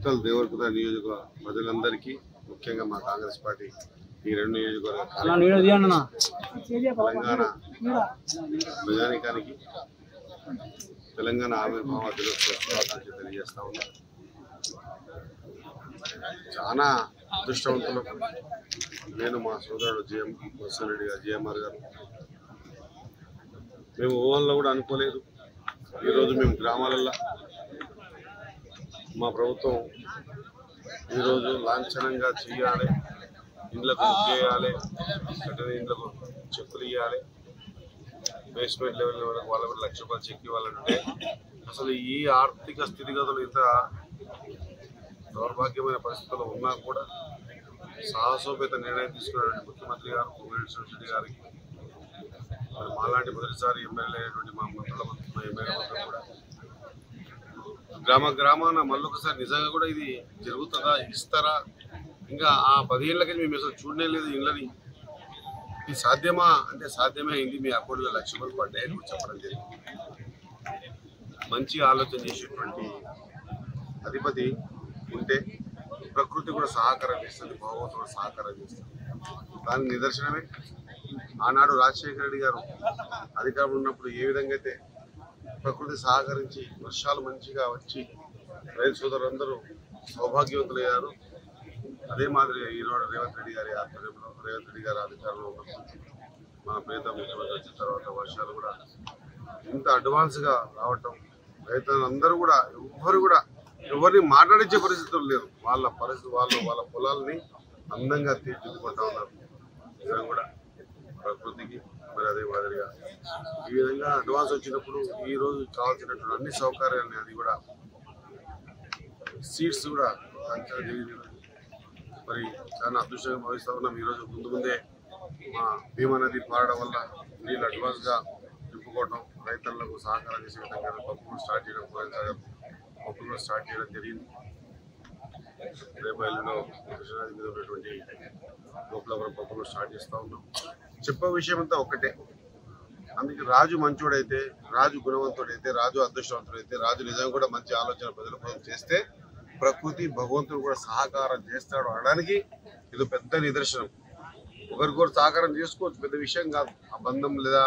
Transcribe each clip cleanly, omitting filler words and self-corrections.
మక్తల్ దేవరకథ నియోజకవర్గ ప్రజలందరికీ ముఖ్యంగా మా కాంగ్రెస్ పార్టీ ఈ రెండు నియోజకవర్గాల తెలంగాణ ప్రజానికానికి తెలంగాణ ఆవిర్భావ దినోత్సవ శుభాకాంక్షలు తెలియజేస్తా ఉన్నాం. చాలా అదృష్టవంతులు నేను, మా సోదరుడు జిఎంఆర్ గారు. మేము ఊహల్లో కూడా అనుకోలేదు. ఈరోజు మేము గ్రామాలలో మా ప్రభుత్వం ఈరోజు లాంఛనంగా చేయాలి, ఇండ్లకు చేయాలి, కట్టిన ఇండ్లకు చెక్కులు ఇవ్వాలి, బేస్మెంట్ లెవెల్ వాళ్ళ 1 లక్ష రూపాయలు చెక్ ఇవ్వాలంటే అసలు ఈ ఆర్థిక స్థితిగతులు ఇంత దౌర్భాగ్యమైన పరిస్థితుల్లో ఉన్నా కూడా సాహసోపేత నిర్ణయం తీసుకున్నటువంటి ముఖ్యమంత్రి గారు రెడ్డి గారికి, మరి మాలాంటి మొదటిసారి ఎమ్మెల్యే అయినటువంటి మా ఎమ్మెల్యే మంత్రులు కూడా గ్రామాన మళ్ళొకసారి నిజంగా కూడా ఇది జరుగుతుందా, ఇస్తారా, ఇంకా ఆ 10 ఏళ్ళకి మేము అసలు చూడనే లేదు ఇళ్ళని, ఇది సాధ్యమా అంటే సాధ్యమే అయింది. మీ అకౌంట్లో 1 లక్ష రూపాయలు పడ్డాయని కూడా చెప్పడం జరిగింది. మంచి ఆలోచన చేసేటువంటి అధిపతి ఉంటే ప్రకృతి కూడా సహకారం చేస్తుంది, భగవంతుడు కూడా సహకారం చేస్తుంది. దానికి నిదర్శనమే ఆనాడు రాజశేఖర రెడ్డి గారు అధికారంలో ఉన్నప్పుడు ఏ విధంగా అయితే ప్రకృతి సహకరించి వర్షాలు మంచిగా వచ్చి రైతు సోదరులందరూ సౌభాగ్యవంతులయ్యారు. అదే మాదిరిగా ఈనాడు రేవంత్ రెడ్డి గారి ఆధ్వర్యంలో, రేవంత్ రెడ్డి గారి అధికారంలో ఉన్నప్పుడు మా పేద ముఖ్యమంత్రి వచ్చిన తర్వాత వర్షాలు కూడా ఇంత అడ్వాన్స్గా రావటం, రైతులందరూ కూడా ఎవరిని మాట్లాడించే పరిస్థితులు లేరు. వాళ్ళ పొలాలని అందంగా తీర్చిదిద్దుకుంటా ఉన్నారు. నిజంగా కూడా ప్రకృతికి మరి అదే మాదిరిగా ఈ విధంగా అడ్వాన్స్ వచ్చినప్పుడు ఈ రోజు కావాల్సినటువంటి అన్ని సౌకర్యాలని అది కూడా సీట్స్ కూడా అంచనా చేయలేదు. మరి చాలా అదృష్టంగా భావిస్తూ ఉన్నాం. ఈరోజు ముందే మా భీమా నది పారడం వల్ల నీళ్ళు అడ్వాన్స్గా నింపుకోవడం, రైతులకు సహకారం చేసే విధంగా పప్పులు స్టార్ట్ చేయడం, పప్పులు స్టార్ట్ చేయడం జరిగింది. రేపల్లిలో కృష్ణానది మీద ఉన్నటువంటి గోపులవరం పప్పులు స్టార్ట్ చేస్తూ ఉన్నాం. చెప్పే విషయం అంతా ఒక్కటే. అందుకే రాజు మంచోడైతే, రాజు గుణవంతుడైతే, రాజు అదృష్టవంతుడైతే, రాజు నిజంగా కూడా మంచి ఆలోచన ప్రజల కోసం చేస్తే ప్రకృతి భగవంతుడు కూడా సహకారం చేస్తాడు అనడానికి ఇది పెద్ద నిదర్శనం. ఒకరికొకరు సహకారం చేసుకోవచ్చు, పెద్ద విషయం కాదు. ఆ బంధం లేదా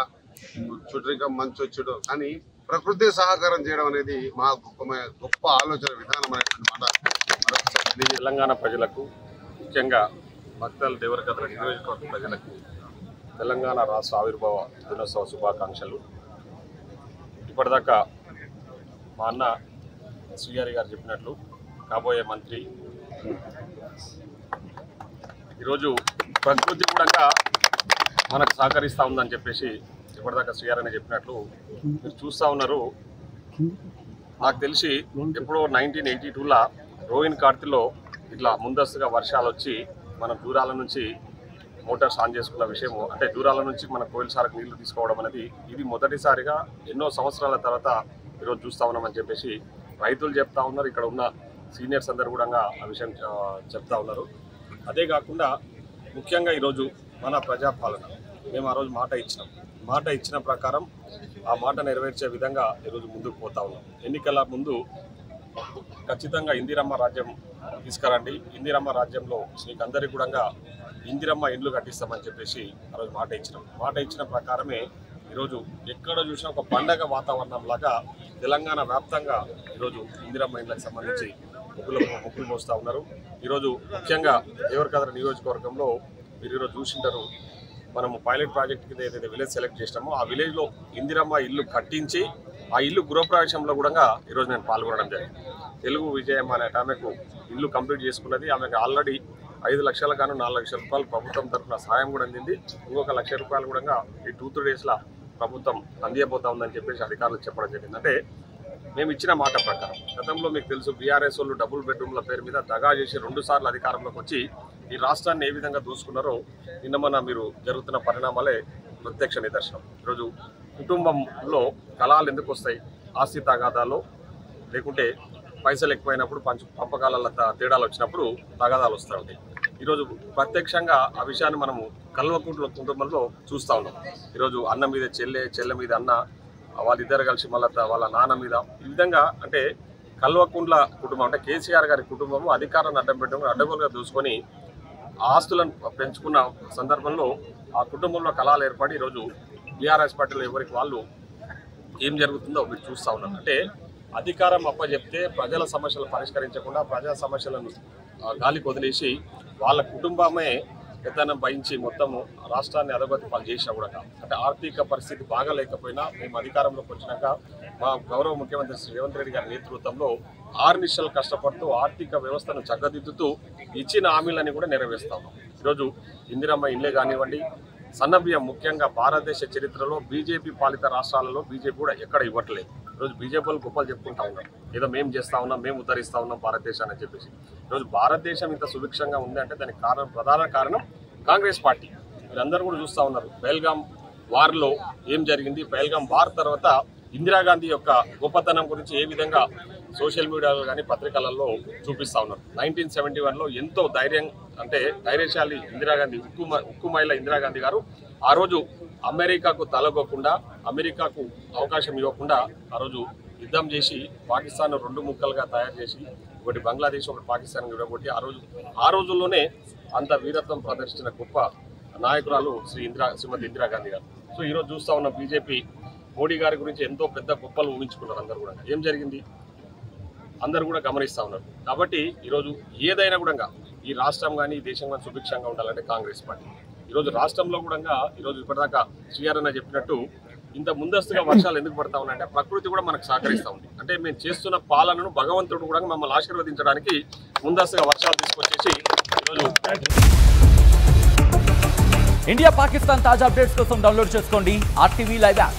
చుట్టరికం మంచి వచ్చాడు, కానీ ప్రకృతి సహకారం చేయడం అనేది మా గొప్ప ఆలోచన విధానం అనేటువంటి మాట మరొకసారి తెలంగాణ ప్రజలకు, ముఖ్యంగా మక్తల్ దేవరకథ నియోజకవర్గ ప్రజలకు తెలంగాణ రాష్ట్ర ఆవిర్భావ దినోత్సవ శుభాకాంక్షలు. ఇప్పటిదాకా మా అన్న శ్రీహరి గారు చెప్పినట్లు కాబోయే మంత్రి ఈరోజు ప్రకృతి కూడా మనకు సహకరిస్తూ ఉందని చెప్పేసి ఇప్పటిదాకా శ్రీహరి అని చెప్పినట్లు మీరు చూస్తూ ఉన్నారు. నాకు తెలిసి ఎప్పుడో 1982లో రోహిన్ కార్తిలో ఇట్లా ముందస్తుగా వర్షాలు వచ్చి మన దూరాల నుంచి మోటార్స్ ఆన్ చేసుకున్న విషయము, అంటే దూరాల నుంచి మన కోయిల్ సారకు నీళ్లు తీసుకోవడం అనేది ఇది మొదటిసారిగా ఎన్నో సంవత్సరాల తర్వాత ఈరోజు చూస్తూ ఉన్నామని చెప్పేసి రైతులు చెప్తా ఉన్నారు. ఇక్కడ ఉన్న సీనియర్స్ అందరు కూడా ఆ విషయం చెప్తా ఉన్నారు. అదే కాకుండా ముఖ్యంగా ఈరోజు మన ప్రజాపాలన మేము ఆ రోజు మాట ఇచ్చిన ప్రకారం ఆ మాట నెరవేర్చే విధంగా ఈరోజు ముందుకు పోతా ఉన్నాం. ఎన్నికల ముందు ఖచ్చితంగా ఇందిరమ్మ రాజ్యం తీసుకురండి, ఇందిరమ్మ రాజ్యంలో మీకు అందరికీ కూడా ఇందిరమ్మ ఇండ్లు కట్టిస్తామని చెప్పేసి ఆ రోజు మాట ఇచ్చిన ప్రకారమే ఈరోజు ఎక్కడ చూసినా ఒక పండగ వాతావరణం లాగా తెలంగాణ వ్యాప్తంగా ఈరోజు ఇందిరమ్మ ఇండ్లకు సంబంధించి మొక్కులు మోస్తూ ఉన్నారు. ఈరోజు ముఖ్యంగా దేవరకథ నియోజకవర్గంలో మీరు ఈరోజు చూసింటారు, మనము పైలట్ ప్రాజెక్ట్ కింద ఏదైతే విలేజ్ సెలెక్ట్ చేసినామో ఆ విలేజ్లో ఇందిరమ్మ ఇల్లు కట్టించి ఆ ఇల్లు గృహప్రవేశంలో కూడా ఈరోజు నేను పాల్గొనడం జరిగింది. తెలుగు విజయం అనే ఆమెకు ఇల్లు కంప్లీట్ చేసుకున్నది. ఆమెకు ఆల్రెడీ 5 లక్షల గాను 4 లక్షల రూపాయలు ప్రభుత్వం తరఫున సహాయం కూడా అందింది. ఇంకొక 1 లక్ష రూపాయలు కూడా ఈ 2-3 డేస్లో ప్రభుత్వం అందియబోతా ఉందని చెప్పేసి అధికారులు చెప్పడం జరిగింది. అంటే మేము ఇచ్చిన మాట ప్రకారం గతంలో మీకు తెలుసు బీఆర్ఎస్ వాళ్ళు డబుల్ బెడ్రూమ్ల పేరు మీద దగా చేసి 2 సార్లు అధికారంలోకి వచ్చి ఈ రాష్ట్రాన్ని ఏ విధంగా దోచుకున్నారో నిన్న మీరు జరుగుతున్న పరిణామాలే ప్రత్యక్ష నిదర్శనం. ఈరోజు కుటుంబంలో కళాలు ఎందుకు వస్తాయి? ఆస్తి తగాదాలు, లేకుంటే పైసలు ఎక్కువైనప్పుడు పంపకాల తేడాలు వచ్చినప్పుడు తగాదాలు వస్తూ ఉంటాయి. ఈరోజు ప్రత్యక్షంగా ఆ విషయాన్ని మనము కల్వకుంట్ల కుటుంబంలో చూస్తూ ఉన్నాం. ఈరోజు అన్న మీద చెల్లె మీద అన్న, వాళ్ళిద్దరు కలిసి మళ్ళీ వాళ్ళ నాన్న మీద ఈ విధంగా, అంటే కల్వకుంట్ల కుటుంబం అంటే కేసీఆర్ గారి కుటుంబము అధికారాన్ని అడ్డం పెట్టడం అడ్డగోలుగా దూసుకొని ఆస్తులను పెంచుకున్న సందర్భంలో ఆ కుటుంబంలో కలహాలు ఏర్పడి ఈరోజు బీఆర్ఎస్ పార్టీలో ఎవరికి వాళ్ళు ఏం జరుగుతుందో మీరు చూస్తూ ఉన్నారు. అంటే అధికారం అప్పచెప్తే ప్రజల సమస్యలు పరిష్కరించకుండా ప్రజా సమస్యలను గాలికి వదిలేసి వాళ్ళ కుటుంబమే పెద్దనం భయించి మొత్తము రాష్ట్రాన్ని అధోగతి పాలు చేసినా కూడా అంటే ఆర్థిక పరిస్థితి బాగాలేకపోయినా మేము అధికారంలోకి వచ్చినాక మా గౌరవ ముఖ్యమంత్రి శ్రీ రేవంత్ రెడ్డి గారి నేతృత్వంలో 6 నిమిషాలు కష్టపడుతూ ఆర్థిక వ్యవస్థను చక్కదిద్దుతూ ఇచ్చిన హామీలని కూడా నెరవేరుస్తాం. ఈరోజు ఇందిరమ్మ ఇళ్ళే కానివ్వండి, సన్నబియ్యం ముఖ్యంగా భారతదేశ చరిత్రలో బీజేపీ పాలిత రాష్ట్రాలలో బీజేపీ కూడా ఎక్కడ ఇవ్వట్లేదు. ఈరోజు బీజేపీ వాళ్ళు గొప్పలు చెప్పుకుంటా ఉన్నాం, ఏదో మేము చేస్తూ ఉన్నాం, మేము ఉద్ధరిస్తూ ఉన్నాం భారతదేశాన్ని అని చెప్పేసి. ఈరోజు భారతదేశం ఇంత సుభిక్షంగా ఉంది అంటే దానికి ప్రధాన కారణం కాంగ్రెస్ పార్టీ. మీరందరూ కూడా చూస్తూ ఉన్నారు పెహల్గాం వార్లో ఏం జరిగింది. పెహల్గాం వార్ తర్వాత ఇందిరాగాంధీ యొక్క గొప్పతనం గురించి ఏ విధంగా సోషల్ మీడియాలో కానీ పత్రికలలో చూపిస్తూ ఉన్నారు. 1971లో ఎంతో ధైర్యశాలి ఇందిరాగాంధీ, ఉక్కు మహిళ ఇందిరాగాంధీ గారు ఆ రోజు అమెరికాకు తలగొకుండా, అమెరికాకు అవకాశం ఇవ్వకుండా ఆ రోజు యుద్ధం చేసి పాకిస్తాన్ 2 ముక్కలుగా తయారు చేసి ఒకటి బంగ్లాదేశ్ ఒకటి పాకిస్తాన్ విడగొట్టి ఆ రోజుల్లోనే అంత వీరత్వం ప్రదర్శించిన గొప్ప నాయకురాలు శ్రీమతి ఇందిరాగాంధీ గారు. సో ఈరోజు చూస్తూ ఉన్న బీజేపీ మోడీ గారి గురించి ఎంతో పెద్ద గొప్పలు ఊహించుకున్నారు. అందరూ కూడా ఏం జరిగింది అందరూ కూడా గమనిస్తూ ఉన్నారు. కాబట్టి ఈరోజు ఏదైనా కూడా ఈ రాష్ట్రం కానీ ఈ దేశం కానీ సుభిక్షంగా ఉండాలంటే కాంగ్రెస్ పార్టీ. ఈరోజు రాష్ట్రంలో కూడా ఈరోజు ఇప్పటిదాకా శ్రీఆర్ అన్న చెప్పినట్టు ఇంత ముందస్తుగా వర్షాలు ఎందుకు పడతా ఉన్నాయంటే ప్రకృతి కూడా మనకు సహకరిస్తూ ఉంది. అంటే మేము చేస్తున్న పాలనను భగవంతుడు కూడా మమ్మల్ని ఆశీర్వదించడానికి ముందస్తుగా వర్షాలు తీసుకొచ్చేసి ఈరోజు ఇండియా పాకిస్తాన్ తాజా అప్డేట్స్ కోసం డౌన్లోడ్ చేసుకోండి RTV లైవ్ యాప్.